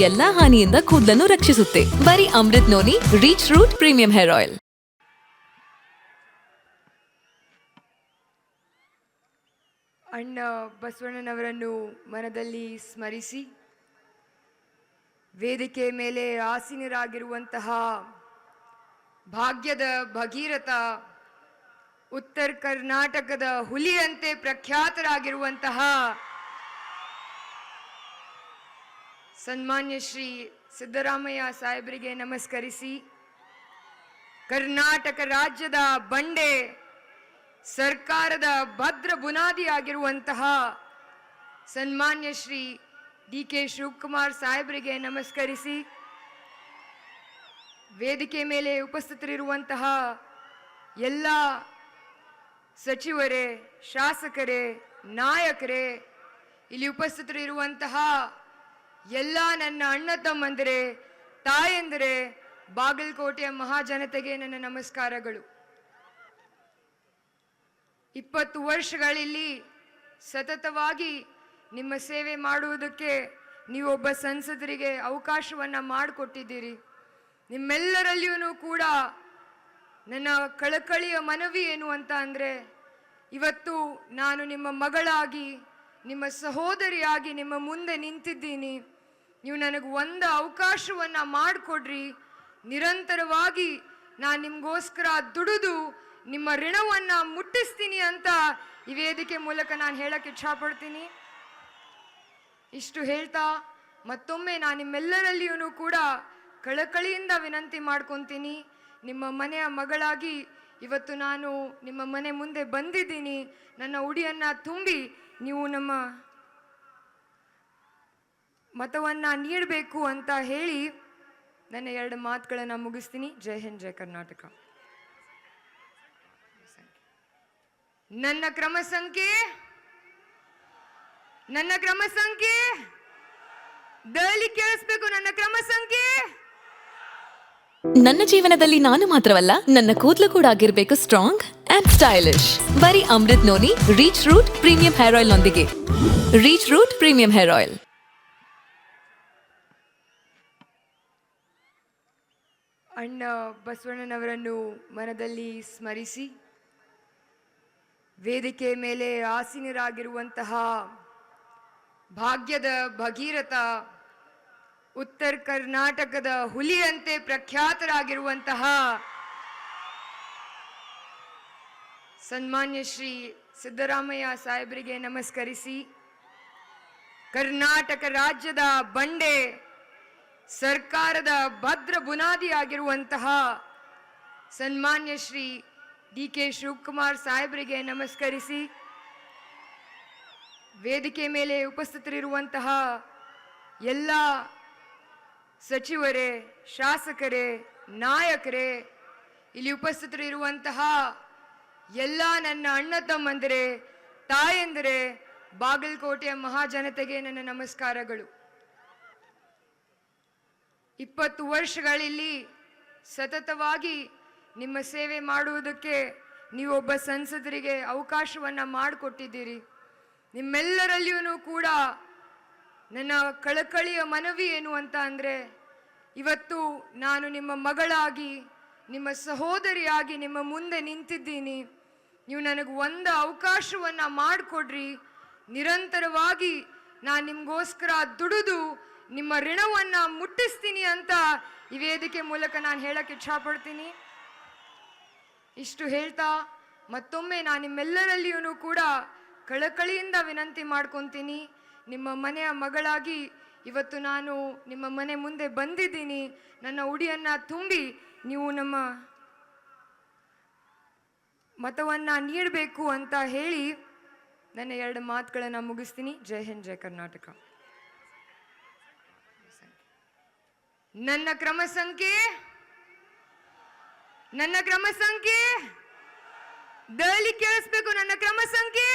ಎಲ್ಲಾ ಹಾನಿಯಿಂದ ಕೂದಲನ್ನು ರಕ್ಷಿಸುತ್ತೆ. ಬರೀ Amrut noni reach root premium hair oil. ಅಣ್ಣ ಬಸವಣ್ಣನವರನ್ನು ಮನದಲ್ಲಿ ಸ್ಮರಿಸಿ ವೇದಿಕೆ ಮೇಲೆ ಆಸೀನರಾಗಿರುವಂತಹ ಭಾಗ್ಯದ ಭಗೀರಥ, ಉತ್ತರ ಕರ್ನಾಟಕದ ಹುಲಿಯಂತೆ ಪ್ರಖ್ಯಾತರಾಗಿರುವಂತಹ ಸನ್ಮಾನ್ಯ ಶ್ರೀ ಸಿದ್ದರಾಮಯ್ಯ ಸಾಹೇಬರಿಗೆ ನಮಸ್ಕರಿಸಿ, ಕರ್ನಾಟಕ ರಾಜ್ಯದ ಬಂಡೆ ಸರ್ಕಾರದ ಭದ್ರ ಬುನಾದಿಯಾಗಿರುವಂತಹ ಸನ್ಮಾನ್ಯ ಶ್ರೀ ಡಿ.ಕೆ. ಶಿವಕುಮಾರ್ ಸಾಹೇಬರಿಗೆ ನಮಸ್ಕರಿಸಿ, ವೇದಿಕೆ ಮೇಲೆ ಉಪಸ್ಥಿತರಿರುವಂತಹ ಎಲ್ಲ ಸಚಿವರೇ, ಶಾಸಕರೇ, ನಾಯಕರೇ, ಇಲ್ಲಿ ಉಪಸ್ಥಿತರಿರುವಂತಹ ಎಲ್ಲ ನನ್ನ ಅಣ್ಣ ತಮ್ಮಂದಿರೇ, ತಾಯಂದಿರೇ, ಬಾಗಲಕೋಟೆಯ ಮಹಾಜನತೆಗೆ ನನ್ನ ನಮಸ್ಕಾರಗಳು. 20 ವರ್ಷಗಳಲ್ಲಿ ಸತತವಾಗಿ ನಿಮ್ಮ ಸೇವೆ ಮಾಡುವುದಕ್ಕೆ ನೀವೊಬ್ಬ ಸಂಸದರಿಗೆ ಅವಕಾಶವನ್ನು ಮಾಡಿಕೊಟ್ಟಿದ್ದೀರಿ. ನಿಮ್ಮೆಲ್ಲರಲ್ಲಿಯೂ ಕೂಡ ನನ್ನ ಕಳಕಳಿಯ ಮನವಿ ಏನು ಅಂತ ಅಂದರೆ, ಇವತ್ತು ನಾನು ನಿಮ್ಮ ಮಗಳಾಗಿ, ನಿಮ್ಮ ಸಹೋದರಿಯಾಗಿ ನಿಮ್ಮ ಮುಂದೆ ನಿಂತಿದ್ದೀನಿ. ನೀವು ನನಗೆ ಒಂದು ಅವಕಾಶವನ್ನು ಮಾಡಿಕೊಡ್ರಿ. ನಿರಂತರವಾಗಿ ನಾನು ನಿಮಗೋಸ್ಕರ ದುಡಿದು ನಿಮ್ಮ ಋಣವನ್ನು ಮುಟ್ಟಿಸ್ತೀನಿ ಅಂತ ಈ ವೇದಿಕೆ ಮೂಲಕ ನಾನು ಹೇಳಕ್ಕೆ ಇಚ್ಛಪಡ್ತೀನಿ. ಇಷ್ಟು ಹೇಳ್ತಾ ಮತ್ತೊಮ್ಮೆ ನಾನು ನಿಮ್ಮೆಲ್ಲರಲ್ಲಿಯೂ ಕೂಡ ಕಳಕಳಿಯಿಂದ ವಿನಂತಿ ಮಾಡ್ಕೊತೀನಿ. ನಿಮ್ಮ ಮನೆಯ ಮಗಳಾಗಿ ಇವತ್ತು ನಾನು ನಿಮ್ಮ ಮನೆ ಮುಂದೆ ಬಂದಿದ್ದೀನಿ. ನನ್ನ ಉಡಿಯನ್ನು ತುಂಬಿ ನೀವು ನಮ್ಮ ಮತವನ್ನು ನೀಡಬೇಕು ಅಂತ ಹೇಳಿ ನನ್ನ 2 ಮಾತುಗಳನ್ನು ಮುಗಿಸ್ತೀನಿ. ಜೈ ಹಿಂದ್, ಜೈ ಕರ್ನಾಟಕ. ನನ್ನ ಕ್ರಮ ಸಂಖ್ಯೆ ದಯಲಿ ಕೇಳಿಸ್ಬೇಕು. ನನ್ನ ಕ್ರಮ ಸಂಖ್ಯೆ. ನನ್ನ ಜೀವನದಲ್ಲಿ ನಾನು ಮಾತ್ರವಲ್ಲ, ನನ್ನ ಕೂದಲು ಕೂಡ ಆಗಿರ್ಬೇಕು ಸ್ಟ್ರಾಂಗ್ ಅಂಡ್ ಸ್ಟೈಲಿಶ್. ಬರೀ Amrut noni reach root premium hair oil ನೊಂದಿಗೆ. Reach root premium hair oil. ಅಣ್ಣ ಬಸವಣ್ಣನವರನ್ನು ಮನದಲ್ಲಿ ಸ್ಮರಿಸಿ ವೇದಿಕೆ ಮೇಲೆ ಆಸೀನರಾಗಿರುವಂತಹ ಭಾಗ್ಯದ ಭಗೀರಥ, ಉತ್ತರ ಕರ್ನಾಟಕದ ಹುಲಿಯಂತೆ ಪ್ರಖ್ಯಾತರಾಗಿರುವಂತಹ ಸನ್ಮಾನ್ಯ ಶ್ರೀ ಸಿದ್ದರಾಮಯ್ಯ ಸಾಹೇಬರಿಗೆ ನಮಸ್ಕರಿಸಿ, ಕರ್ನಾಟಕ ರಾಜ್ಯದ ಬಂಡೆ ಸರ್ಕಾರದ ಭದ್ರ ಬುನಾದಿಯಾಗಿರುವಂತಹ ಸನ್ಮಾನ್ಯ ಶ್ರೀ ಡಿ.ಕೆ. ಶಿವಕುಮಾರ್ ಸಾಹೇಬರಿಗೆ ನಮಸ್ಕರಿಸಿ, ವೇದಿಕೆ ಮೇಲೆ ಉಪಸ್ಥಿತರಿರುವಂತಹ ಎಲ್ಲ ಸಚಿವರೇ, ಶಾಸಕರೇ, ನಾಯಕರೇ, ಇಲ್ಲಿ ಉಪಸ್ಥಿತರಿರುವಂತಹ ಎಲ್ಲ ನನ್ನ ಅಣ್ಣ ತಮ್ಮಂದಿರೇ, ತಾಯಂದಿರೇ, ಬಾಗಲಕೋಟೆಯ ಮಹಾಜನತೆಗೆ ನನ್ನ ನಮಸ್ಕಾರಗಳು. 20 ವರ್ಷಗಳಲ್ಲಿ ಸತತವಾಗಿ ನಿಮ್ಮ ಸೇವೆ ಮಾಡುವುದಕ್ಕೆ ನೀವೊಬ್ಬ ಸಂಸದರಿಗೆ ಅವಕಾಶವನ್ನು ಮಾಡಿಕೊಟ್ಟಿದ್ದೀರಿ. ನಿಮ್ಮೆಲ್ಲರಲ್ಲಿಯೂ ಕೂಡ ನನ್ನ ಕಳಕಳಿಯ ಮನವಿ ಏನು ಅಂತ ಅಂದರೆ, ಇವತ್ತು ನಾನು ನಿಮ್ಮ ಮಗಳಾಗಿ, ನಿಮ್ಮ ಸಹೋದರಿಯಾಗಿ ನಿಮ್ಮ ಮುಂದೆ ನಿಂತಿದ್ದೀನಿ. ನೀವು ನನಗೆ ಒಂದು ಅವಕಾಶವನ್ನು ಮಾಡಿಕೊಡ್ರಿ. ನಿರಂತರವಾಗಿ ನಾನು ನಿಮಗೋಸ್ಕರ ದುಡಿದು ನಿಮ್ಮ ಋಣವನ್ನು ಮುಟ್ಟಿಸ್ತೀನಿ ಅಂತ ಈ ವೇದಿಕೆ ಮೂಲಕ ನಾನು ಹೇಳಕ್ಕೆ ಇಚ್ಛಪಡ್ತೀನಿ. ಇಷ್ಟು ಹೇಳ್ತಾ ಮತ್ತೊಮ್ಮೆ ನಾನು ನಿಮ್ಮೆಲ್ಲರಲ್ಲಿಯೂ ಕೂಡ ಕಳಕಳಿಯಿಂದ ವಿನಂತಿ ಮಾಡ್ಕೊತೀನಿ. ನಿಮ್ಮ ಮನೆಯ ಮಗಳಾಗಿ ಇವತ್ತು ನಾನು ನಿಮ್ಮ ಮನೆ ಮುಂದೆ ಬಂದಿದ್ದೀನಿ. ನನ್ನ ಉಡಿಯನ್ನು ತುಂಬಿ ನೀವು ನಮ್ಮ ಮತವನ್ನು ನೀಡಬೇಕು ಅಂತ ಹೇಳಿ ನನ್ನ 2 ಮಾತುಗಳನ್ನು ಮುಗಿಸ್ತೀನಿ. ಜೈ ಹಿಂದ್, ಜೈ ಕರ್ನಾಟಕ. ನನ್ನ ಕ್ರಮ ಸಂಖ್ಯೆ ದಯಲಿ ಕೇಳಿಸ್ಬೇಕು. ನನ್ನ ಕ್ರಮ ಸಂಖ್ಯೆ.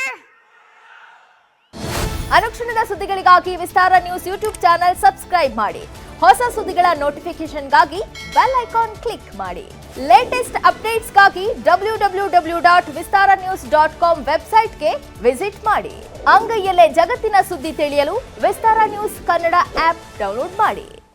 ಅನುಕ್ಷಣದ ಸುದ್ದಿಗಳಿಗಾಗಿ ವಿಸ್ತಾರ ನ್ಯೂಸ್ ಯೂಟ್ಯೂಬ್ ಚಾನೆಲ್ ಸಬ್ಸ್ಕ್ರೈಬ್ ಮಾಡಿ. ಹೊಸ ಸುದ್ದಿಗಳ ನೋಟಿಫಿಕೇಶನ್ಗಾಗಿ ಬೆಲ್ ಐಕಾನ್ ಕ್ಲಿಕ್ ಮಾಡಿ. ಲೇಟೆಸ್ಟ್ ಅಪ್ಡೇಟ್ಸ್ಗಾಗಿ www.vistaranews.com ವೆಬ್ಸೈಟ್ಗೆ ವಿಸಿಟ್ ಮಾಡಿ. ಅಂಗೈಯಲ್ಲೇ ಜಗತ್ತಿನ ಸುದ್ದಿ ತಿಳಿಯಲು ವಿಸ್ತಾರ ನ್ಯೂಸ್ ಕನ್ನಡ ಆಪ್ ಡೌನ್ಲೋಡ್ ಮಾಡಿ.